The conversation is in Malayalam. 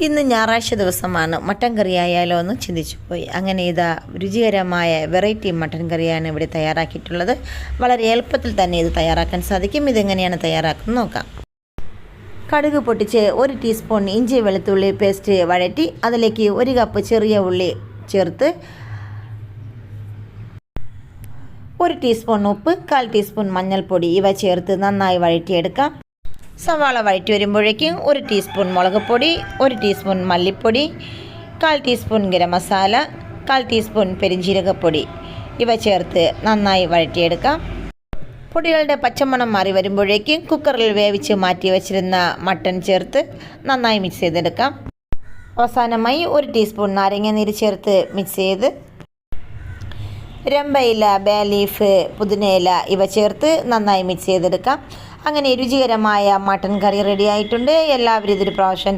ഇന്ന് ഞായറാഴ്ച ദിവസമാണ്. മട്ടൻ കറി ആയാലോ എന്ന് ചിന്തിച്ചു പോയി. അങ്ങനെ ഇതാ രുചികരമായ വെറൈറ്റി മട്ടൻ കറിയാണ് ഇവിടെ തയ്യാറാക്കിയിട്ടുള്ളത്. വളരെ എളുപ്പത്തിൽ തന്നെ ഇത് തയ്യാറാക്കാൻ സാധിക്കും. ഇതെങ്ങനെയാണ് തയ്യാറാക്കുന്നത് നോക്കാം. കടുക് പൊട്ടിച്ച് 1 ടീസ്പൂൺ ഇഞ്ചി വെളുത്തുള്ളി പേസ്റ്റ് വഴറ്റി അതിലേക്ക് 1 കപ്പ് ചെറിയ ഉള്ളി ചേർത്ത് 1 ടീസ്പൂൺ ഉപ്പ്, 1/4 ടീസ്പൂൺ മഞ്ഞൾപ്പൊടി ഇവ ചേർത്ത് നന്നായി വഴറ്റിയെടുക്കാം. സവാള വഴറ്റി വരുമ്പോഴേക്കും 1 ടീസ്പൂൺ മുളക് പൊടി, 1 ടീസ്പൂൺ മല്ലിപ്പൊടി, 1/4 ടീസ്പൂൺ ഗരം മസാല, 1/4 ടീസ്പൂൺ പെരിഞ്ജീരകപ്പൊടി ഇവ ചേർത്ത് നന്നായി വഴറ്റിയെടുക്കാം. പൊടികളുടെ പച്ചമണം മാറി വരുമ്പോഴേക്കും കുക്കറിൽ വേവിച്ച് മാറ്റി വച്ചിരുന്ന മട്ടൻ ചേർത്ത് നന്നായി മിക്സ് ചെയ്തെടുക്കാം. അവസാനമായി 1 ടീസ്പൂൺ നാരങ്ങ നീര് ചേർത്ത് മിക്സ് ചെയ്ത് രമ്പയില, ബേ ലീഫ്, പുതിനയില ഇവ ചേർത്ത് നന്നായി മിക്സ് ചെയ്തെടുക്കാം. അങ്ങനെ രുചികരമായ മട്ടൻ കറി റെഡി ആയിട്ടുണ്ട്. എല്ലാവരും ഇതൊരു പ്രാവശ്യം